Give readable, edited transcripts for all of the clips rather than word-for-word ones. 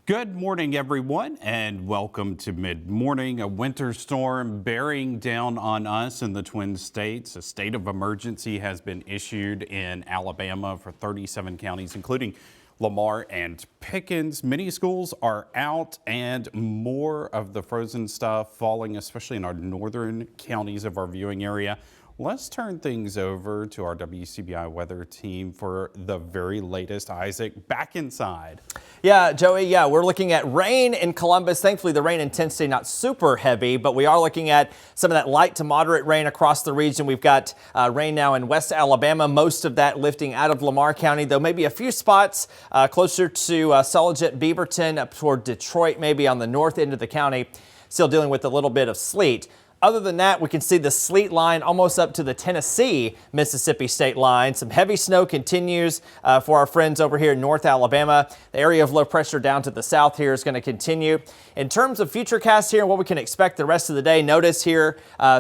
Good morning, everyone, and welcome to Mid Morning. A winter storm bearing down on us in the Twin States. A state of emergency has been issued in Alabama for 37 counties, including Lamar and Pickens. Many schools are out and more of the frozen stuff falling, especially in our northern counties of our viewing area. Let's turn things over to our WCBI weather team for the very latest. Isaac, back inside. Yeah, Joey, we're looking at rain in Columbus. Thankfully, the rain intensity not super heavy, but we are looking at some of that light to moderate rain across the region. We've got rain now in West Alabama, most of that lifting out of Lamar County, though maybe a few spots closer to Sulligent, Beaverton, up toward Detroit, maybe on the north end of the county, still dealing with a little bit of sleet. Other than that, we can see the sleet line almost up to the Tennessee-Mississippi state line. Some heavy snow continues for our friends over here in North Alabama. The area of low pressure down to the south here is going to continue. In terms of futurecast here and what we can expect the rest of the day, notice here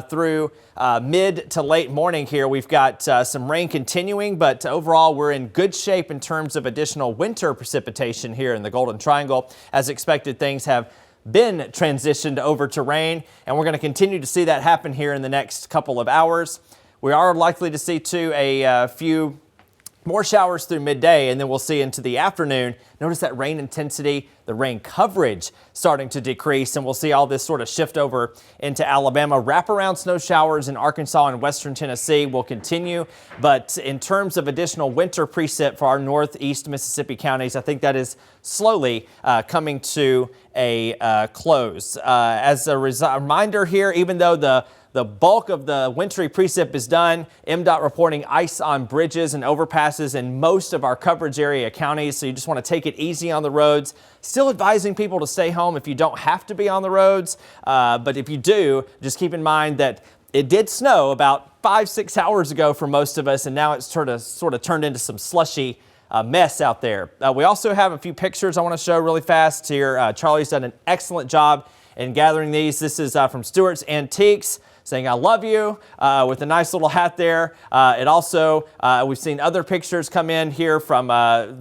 through mid to late morning here, we've got some rain continuing, but overall we're in good shape in terms of additional winter precipitation here in the Golden Triangle. As expected, things have been transitioned over to rain, and we're going to continue to see that happen here in the next couple of hours. We are likely to see too a few more showers through midday, and then we'll see into the afternoon. Notice that rain intensity, the rain coverage starting to decrease, and we'll see all this sort of shift over into Alabama. Wraparound snow showers in Arkansas and western Tennessee will continue, but in terms of additional winter precip for our northeast Mississippi counties, I think that is slowly coming to a close. As a reminder here, even though the bulk of the wintry precip is done, MDOT reporting ice on bridges and overpasses in most of our coverage area counties. So you just want to take it easy on the roads. Still advising people to stay home if you don't have to be on the roads. But if you do, just keep in mind that it did snow about 5-6 hours ago for most of us, and now it's sort of turned into some slushy mess out there. We also have a few pictures I want to show really fast here. Charlie's done an excellent job in gathering these. This is from Stewart's Antiques, saying I love you, with a nice little hat there. It also, we've seen other pictures come in here from,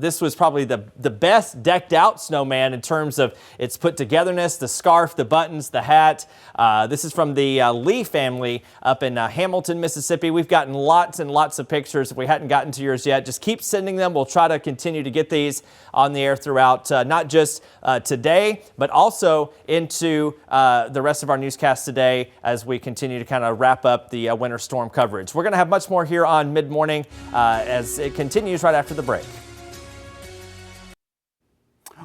this was probably the best decked out snowman in terms of its put togetherness, the scarf, the buttons, the hat. This is from the Lee family up in Hamilton, Mississippi. We've gotten lots and lots of pictures. If we hadn't gotten to yours yet, just keep sending them. We'll try to continue to get these on the air throughout, not just today, but also into the rest of our newscast today as we continue to kind of wrap up the winter storm coverage. We're going to have much more here on Mid Morning as it continues right after the break.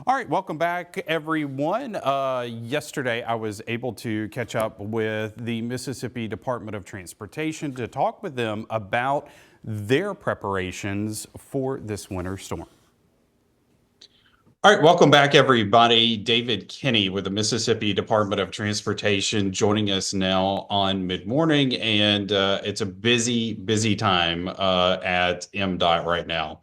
All right, welcome back, everyone. Yesterday, I was able to catch up with the Mississippi Department of Transportation to talk with them about their preparations for this winter storm. All right, welcome back, everybody. David Kinney with the Mississippi Department of Transportation joining us now on Mid Morning, and it's a busy time at MDOT right now.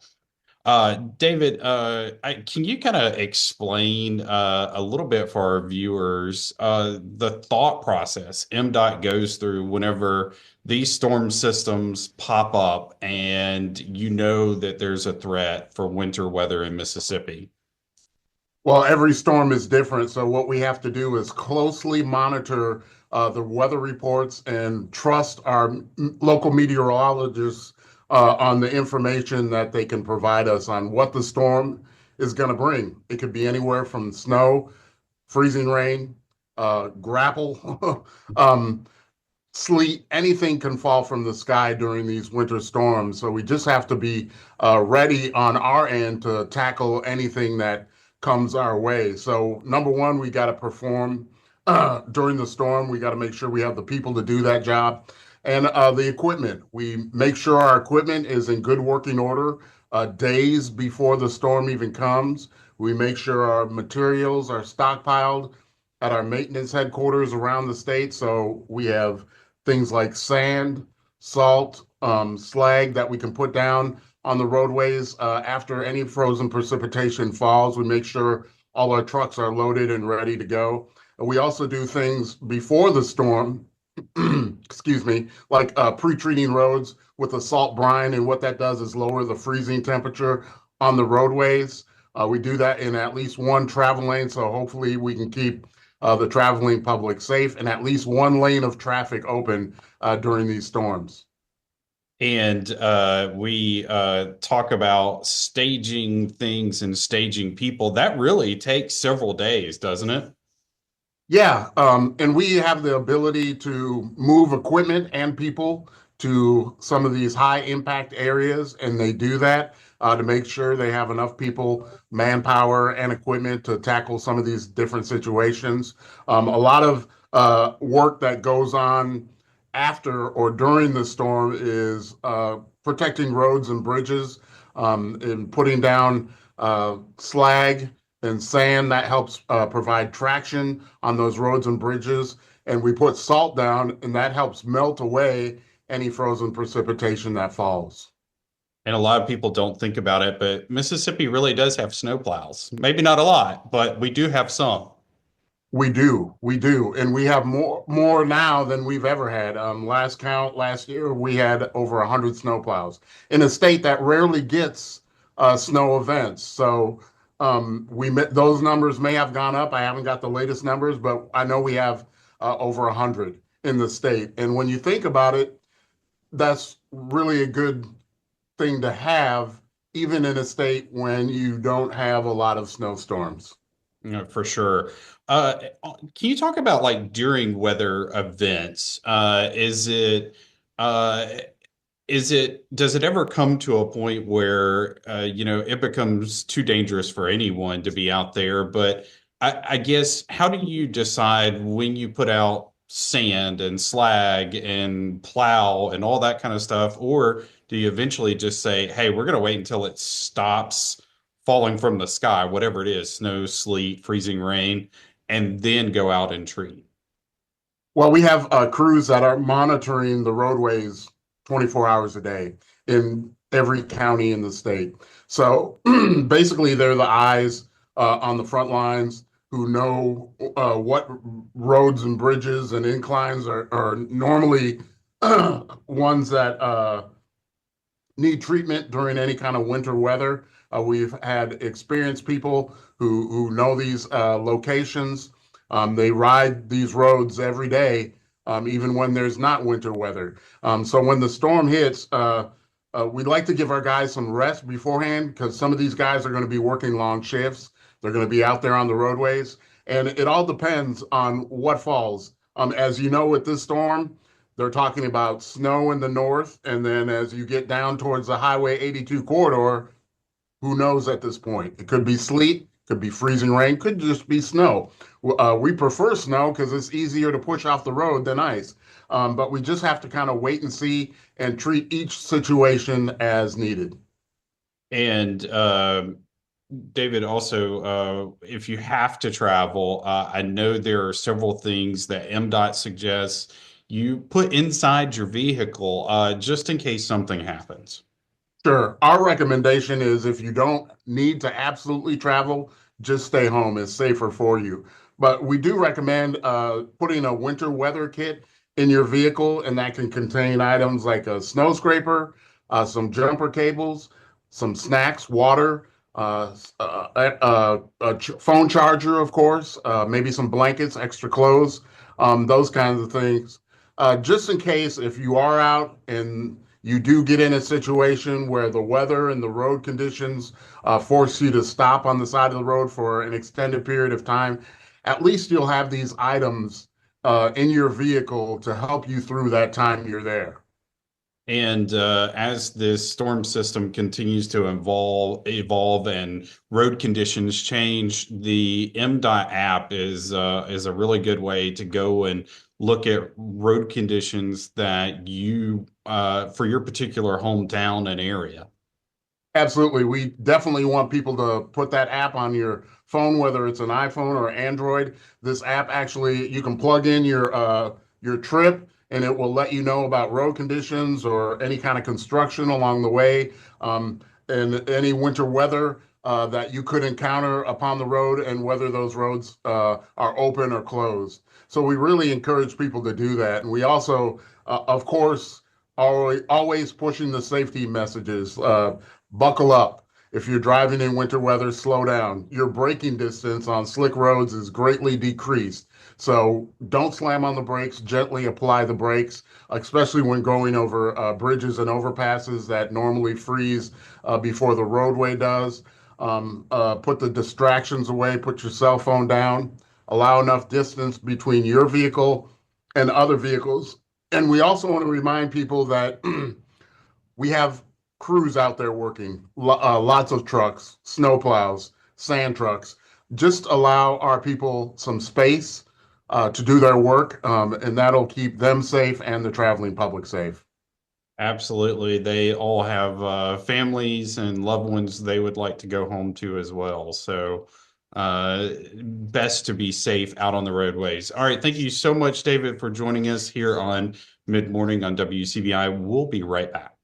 David, can you kind of explain a little bit for our viewers the thought process MDOT goes through whenever these storm systems pop up and you know that there's a threat for winter weather in Mississippi? Well, every storm is different, so what we have to do is closely monitor the weather reports and trust our local meteorologists on the information that they can provide us on what the storm is going to bring. It could be anywhere from snow, freezing rain, grapple, sleet, anything can fall from the sky during these winter storms. So we just have to be ready on our end to tackle anything that comes our way. So number one, we got to perform during the storm. We got to make sure we have the people to do that job, and the equipment. We make sure our equipment is in good working order days before the storm even comes. We make sure our materials are stockpiled at our maintenance headquarters around the state. So we have things like sand, salt, slag that we can put down on the roadways after any frozen precipitation falls. We make sure all our trucks are loaded and ready to go. And we also do things before the storm, excuse me, like pre-treating roads with a salt brine. And what that does is lower the freezing temperature on the roadways. We do that in at least one travel lane, so hopefully we can keep the traveling public safe and at least one lane of traffic open during these storms. And we talk about staging things and staging people. That really takes several days, doesn't it? Yeah, and we have the ability to move equipment and people to some of these high impact areas, and they do that to make sure they have enough people, manpower, and equipment to tackle some of these different situations. A lot of work that goes on after or during the storm is protecting roads and bridges, and putting down slag and sand that helps provide traction on those roads and bridges. And we put salt down, and that helps melt away any frozen precipitation that falls. And a lot of people don't think about it, but Mississippi really does have snowplows. Maybe not a lot, but we do have some. We do, and we have more now than we've ever had. Last count last year, we had over 100 snowplows in a state that rarely gets snow events. So those numbers may have gone up. I haven't got the latest numbers, but I know we have over 100 in the state. And when you think about it, that's really a good thing to have, even in a state when you don't have a lot of snowstorms. For sure. Can you talk about like during weather events? Uh, does it ever come to a point where, it becomes too dangerous for anyone to be out there? But I guess, how do you decide when you put out sand and slag and plow and all that kind of stuff? Or do you eventually just say, hey, we're going to wait until it stops falling from the sky, whatever it is, snow, sleet, freezing rain, and then go out and treat? Well, we have crews that are monitoring the roadways 24 hours a day in every county in the state. So basically, they're the eyes on the front lines who know what roads and bridges and inclines are normally ones that need treatment during any kind of winter weather. We've had experienced people who know these locations. They ride these roads every day, even when there's not winter weather. So when the storm hits, we'd like to give our guys some rest beforehand because some of these guys are going to be working long shifts. They're going to be out there on the roadways, and it all depends on what falls. As you know, with this storm, they're talking about snow in the north, and then as you get down towards the Highway 82 corridor, who knows at this point? It could be sleet, could be freezing rain, could just be snow. We prefer snow because it's easier to push off the road than ice. But we just have to kind of wait and see and treat each situation as needed. And David, also, if you have to travel, I know there are several things that MDOT suggests you put inside your vehicle just in case something happens. Sure. Our recommendation is if you don't need to absolutely travel, just stay home. It's safer for you. But we do recommend putting a winter weather kit in your vehicle, and that can contain items like a snow scraper, some jumper cables, some snacks, water, phone charger, of course, maybe some blankets, extra clothes, those kinds of things. Just in case if you are out and you do get in a situation where the weather and the road conditions force you to stop on the side of the road for an extended period of time, at least you'll have these items in your vehicle to help you through that time you're there. And as this storm system continues to evolve and road conditions change, the MDOT app is a really good way to go and look at road conditions that you for your particular hometown and area. Absolutely. We definitely want people to put that app on your phone, whether it's an iPhone or Android. This app actually, you can plug in your trip and it will let you know about road conditions or any kind of construction along the way, and any winter weather that you could encounter upon the road and whether those roads are open or closed. So we really encourage people to do that. And we also, of course, always pushing the safety messages. Buckle up. If you're driving in winter weather, slow down. Your braking distance on slick roads is greatly decreased. So don't slam on the brakes, gently apply the brakes, especially when going over bridges and overpasses that normally freeze before the roadway does. Put the distractions away, put your cell phone down, allow enough distance between your vehicle and other vehicles. And we also want to remind people that we have crews out there working, lots of trucks, snow plows, sand trucks. Just allow our people some space to do their work, and that'll keep them safe and the traveling public safe. Absolutely. They all have families and loved ones they would like to go home to as well. So best to be safe out on the roadways. All right. Thank you so much, David, for joining us here on Mid Morning on WCBI. We'll be right back.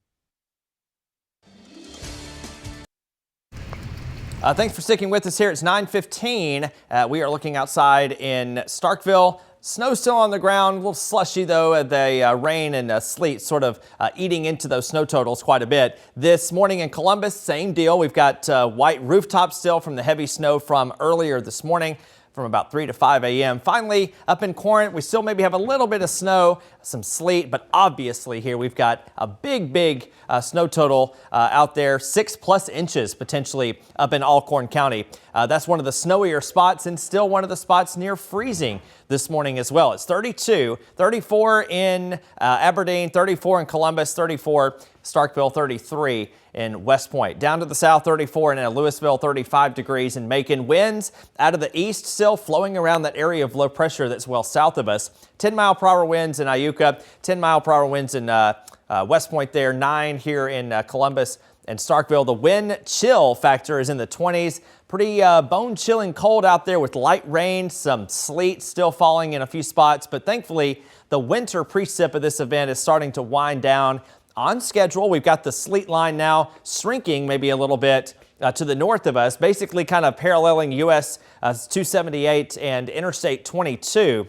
Thanks for sticking with us here. It's 9:15. We are looking outside in Starkville. Snow still on the ground, a little slushy though. The rain and sleet sort of eating into those snow totals quite a bit. This morning in Columbus, same deal. We've got white rooftops still from the heavy snow from earlier this morning, from about 3 to 5 a.m. Finally, up in Corinth, we still maybe have a little bit of snow, some sleet, but obviously here we've got a big snow total out there, 6+ inches potentially up in Alcorn County. That's one of the snowier spots and still one of the spots near freezing this morning as well. It's 32, 34 in Aberdeen, 34 in Columbus, 34 Starkville, 33 in West Point. Down to the south, 34 in Louisville, 35 degrees in Macon. Winds out of the east still flowing around that area of low pressure that's well south of us. 10-mile-per-hour winds in Iuka, 10-mile-per-hour winds in West Point there, 9 here in Columbus and Starkville. The wind chill factor is in the 20s. Pretty bone-chilling cold out there with light rain, some sleet still falling in a few spots, but thankfully the winter precip of this event is starting to wind down on schedule. We've got the sleet line now shrinking maybe a little bit to the north of us, basically kind of paralleling US 278 and Interstate 22.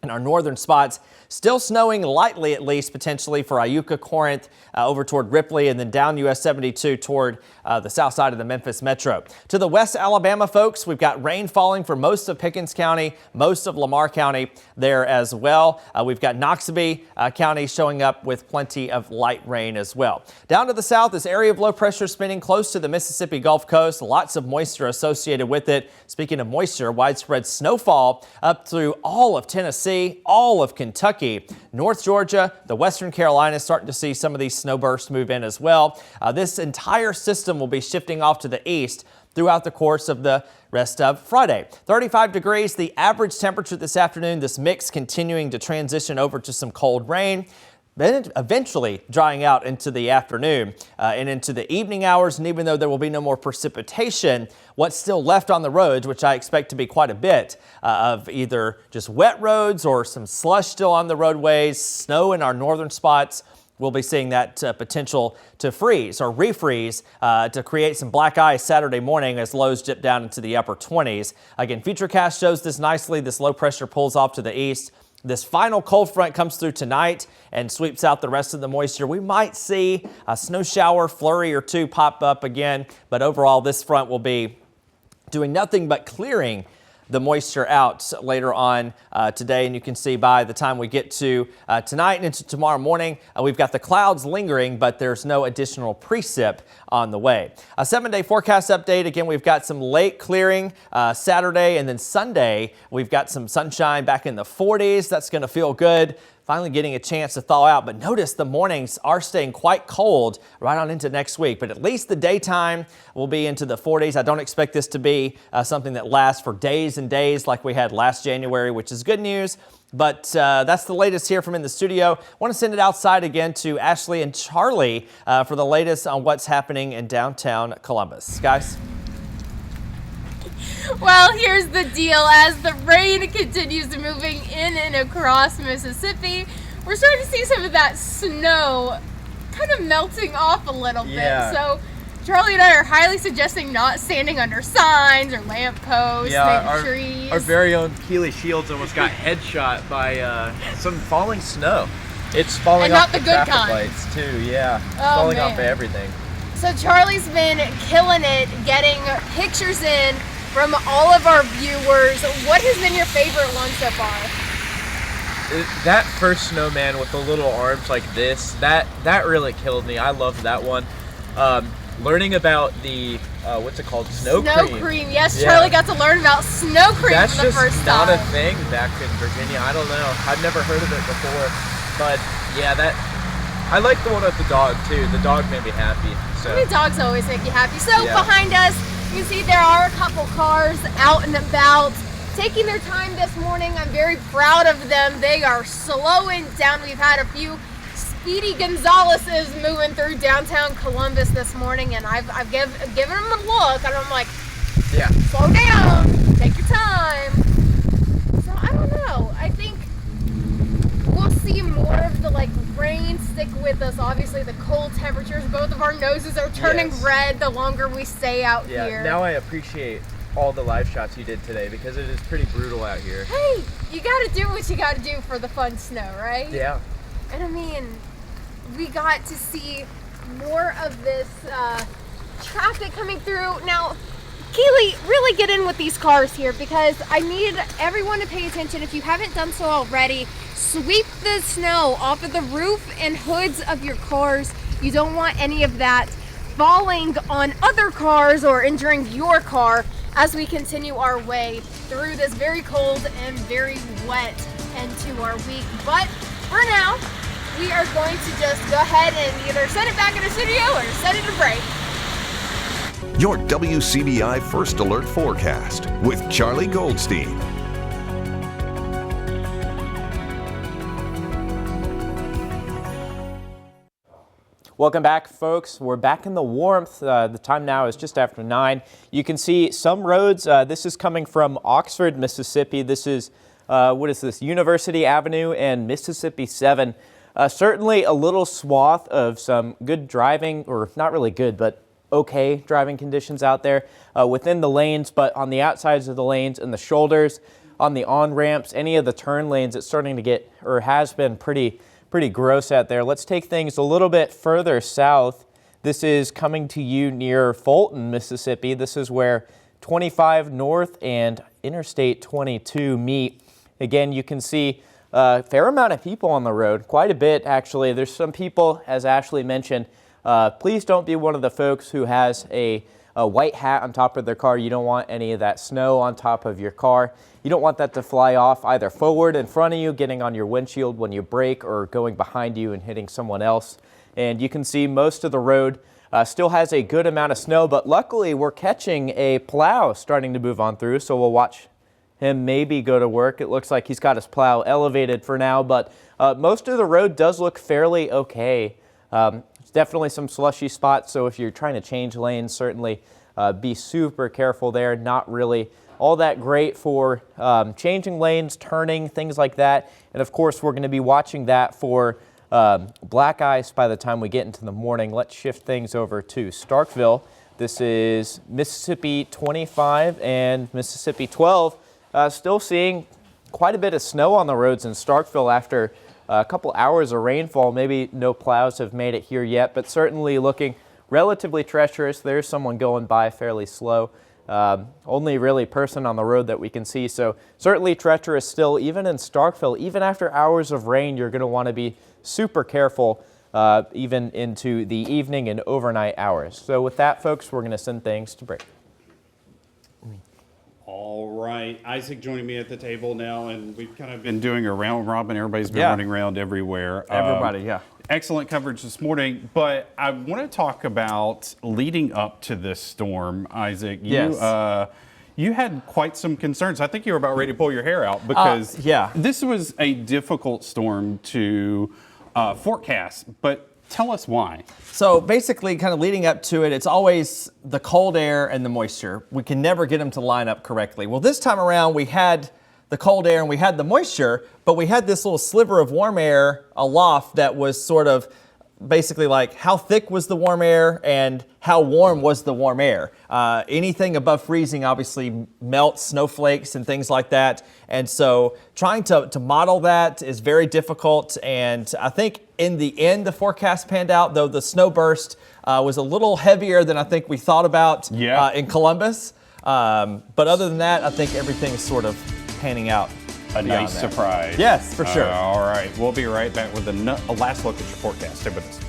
In our northern spots, still snowing lightly, at least potentially for Iuka, Corinth, over toward Ripley, and then down US 72 toward the south side of the Memphis metro. To the West Alabama folks, we've got rain falling for most of Pickens County, most of Lamar County there as well. We've got Noxubee County showing up with plenty of light rain as well. Down to the south, this area of low pressure spinning close to the Mississippi Gulf Coast. Lots of moisture associated with it. Speaking of moisture, widespread snowfall up through all of Tennessee, all of Kentucky, North Georgia, the Western Carolinas starting to see some of these snow bursts move in as well. This entire system will be shifting off to the east throughout the course of the rest of Friday. 35 degrees, the average temperature this afternoon. This mix continuing to transition over to some cold rain, then eventually drying out into the afternoon and into the evening hours. And even though there will be no more precipitation, what's still left on the roads, which I expect to be quite a bit of either just wet roads or some slush still on the roadways, snow in our northern spots, we'll be seeing that potential to freeze or refreeze to create some black ice Saturday morning as lows dip down into the upper 20s. Again, Futurecast shows this nicely. This low pressure pulls off to the east. This final cold front comes through tonight and sweeps out the rest of the moisture. We might see a snow shower flurry or two pop up again, but overall this front will be doing nothing but clearing the moisture out later on today. And you can see by the time we get to tonight and into tomorrow morning, we've got the clouds lingering, but there's no additional precip on the way. A 7-day forecast update. Again, we've got some late clearing Saturday, and then Sunday, we've got some sunshine back in the 40s. That's going to feel good. Finally getting a chance to thaw out, but notice the mornings are staying quite cold right on into next week, but at least the daytime will be into the 40s. I don't expect this to be something that lasts for days and days like we had last January, which is good news, but that's the latest here from in the studio. I want to send it outside again to Ashley and Charlie for the latest on what's happening in downtown Columbus. Guys? Well, here's the deal. As the rain continues moving in and across Mississippi, we're starting to see some of that snow kind of melting off a little bit. So Charlie and I are highly suggesting not standing under signs or lampposts, maybe trees. Our very own Keely Shields almost got headshot by some falling snow. It's falling and off not the the good traffic kind. lights too, Oh, falling man. off of everything. So Charlie's been killing it, getting pictures in from all of our viewers. What has been your favorite one so far? That first snowman with the little arms like this, that really killed me. I loved that one. Learning about the what's it called, snow cream. Yes, Yeah. Charlie got to learn about snow cream That's for the just first not time. a thing back in Virginia. I don't know. I've never heard of it before, but yeah, I like the one with the dog too. The dog made me happy. So I mean, dogs always make you happy. So Yeah. behind us, you can see there are a couple cars out and about, taking their time this morning. I'm very proud of them. They are slowing down. We've had a few Speedy Gonzaleses moving through downtown Columbus this morning, and I've given them a look, and I'm like, yeah, slow down, take your time. So I don't know. I think we'll see more of the rain stick with us. Obviously, the cold temperatures, both of our noses are turning Yes. red the longer we stay out yeah. here. Now I appreciate all the live shots you did today because it is pretty brutal out here. Hey, you got to do what you got to do for the fun snow, right? Yeah. And I mean, we got to see more of this traffic coming through. Now, Keely, really get in with these cars here because I need everyone to pay attention. If you haven't done so already, sweep the snow off of the roof and hoods of your cars. You don't want any of that falling on other cars or injuring your car as we continue our way through this very cold and very wet end to our week. But for now, we are going to just go ahead and either send it back in the studio or send it to break. Your WCBI First Alert Forecast with Charlie Goldstein. Welcome back, folks. We're back in the warmth. The time now is just after 9. You can see some roads. This is coming from Oxford, Mississippi. This is, what is this, University Avenue and Mississippi 7. Certainly a little swath of some good driving, or not really good, but okay driving conditions out there within the lanes, but on the outsides of the lanes and the shoulders, on the on-ramps, any of the turn lanes, it's starting to get, or has been pretty gross out there. Let's take things a little bit further south. This is coming to you near Fulton, Mississippi. This is where 25 North and Interstate 22 meet. Again, you can see a fair amount of people on the road, quite a bit actually. There's some people, as Ashley mentioned, please don't be one of the folks who has a white hat on top of their car. You don't want any of that snow on top of your car. You don't want that to fly off either forward in front of you, getting on your windshield when you brake, or going behind you and hitting someone else. And you can see most of the road still has a good amount of snow, but luckily we're catching a plow starting to move on through, so we'll watch him maybe go to work. It looks like he's got his plow elevated for now, but most of the road does look fairly okay. There's definitely some slushy spots, so if you're trying to change lanes, certainly be super careful there. Not really all that great for changing lanes, turning, things like that. And of course, we're going to be watching that for black ice by the time we get into the morning. Let's shift things over to Starkville. This is Mississippi 25 and Mississippi 12. Still seeing quite a bit of snow on the roads in Starkville after a couple hours of rainfall. Maybe no plows have made it here yet, but certainly looking relatively treacherous. There's someone going by fairly slow. Only really person on the road that we can see. So certainly treacherous still, even in Starkville. Even after hours of rain, you're going to want to be super careful even into the evening and overnight hours. So with that, folks, we're going to send things to break. All right, Isaac joining me at the table now, and we've kind of been doing a round robin. Everybody's been Yeah. running around everywhere. Everybody, yeah. Excellent coverage this morning, but I want to talk about leading up to this storm, Isaac. Yes. You had quite some concerns. I think you were about ready to pull your hair out because yeah. this was a difficult storm to forecast, but tell us why. So basically, kind of leading up to it, it's always the cold air and the moisture. We can never get them to line up correctly. Well, this time around, we had the cold air and we had the moisture, but we had this little sliver of warm air aloft that was sort of basically like how thick was the warm air and how warm was the warm air. Anything above freezing obviously melts, snowflakes and things like that. And so trying to model that is very difficult. And I think in the end, the forecast panned out, though the snow burst was a little heavier than I think we thought about in Columbus. But other than that, I think everything is sort of panning out. A nice surprise. Yes, for sure. All right, we'll be right back with a last look at your forecast. Stay with us.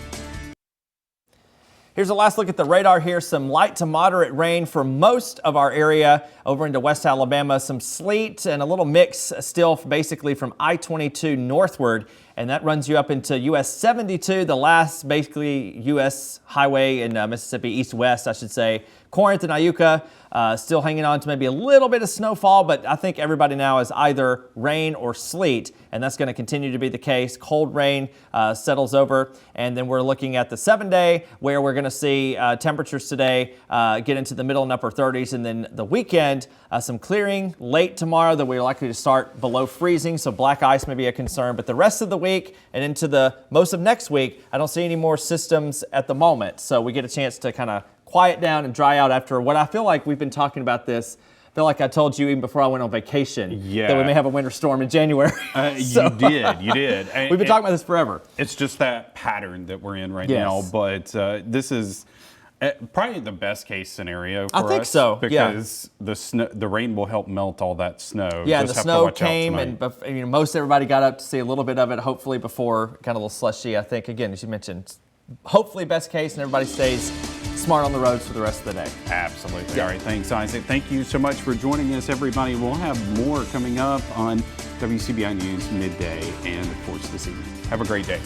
Here's a last look at the radar here. Some light to moderate rain for most of our area over into West Alabama. Some sleet and a little mix still basically from I-22 northward. And that runs you up into US 72, the last basically US highway in Mississippi, east-west, I should say. Corinth and Iuka still hanging on to maybe a little bit of snowfall, but I think everybody now is either rain or sleet, and that's going to continue to be the case. Cold rain settles over, and then we're looking at the 7-day where we're going to see temperatures today get into the middle and upper 30s, and then the weekend, some clearing late tomorrow that we're likely to start below freezing, so black ice may be a concern, but the rest of the week and into the most of next week, I don't see any more systems at the moment, so we get a chance to kind of quiet down and dry out after what I feel like we've been talking about this. I feel like I told you even before I went on vacation that we may have a winter storm in January. You did. And we've been talking about this forever. It's just that pattern that we're in right now. But this is probably the best case scenario for us. I think so, because the rain will help melt all that snow. Yeah, the snow came, and most everybody got up to see a little bit of it, hopefully before kind of a little slushy. I think, again, as you mentioned, hopefully best case and everybody stays smart on the roads for the rest of the day. Absolutely. Yeah. All right. Thanks, Isaac. Thank you so much for joining us, everybody. We'll have more coming up on WCBI News Midday and, of course, this evening. Have a great day.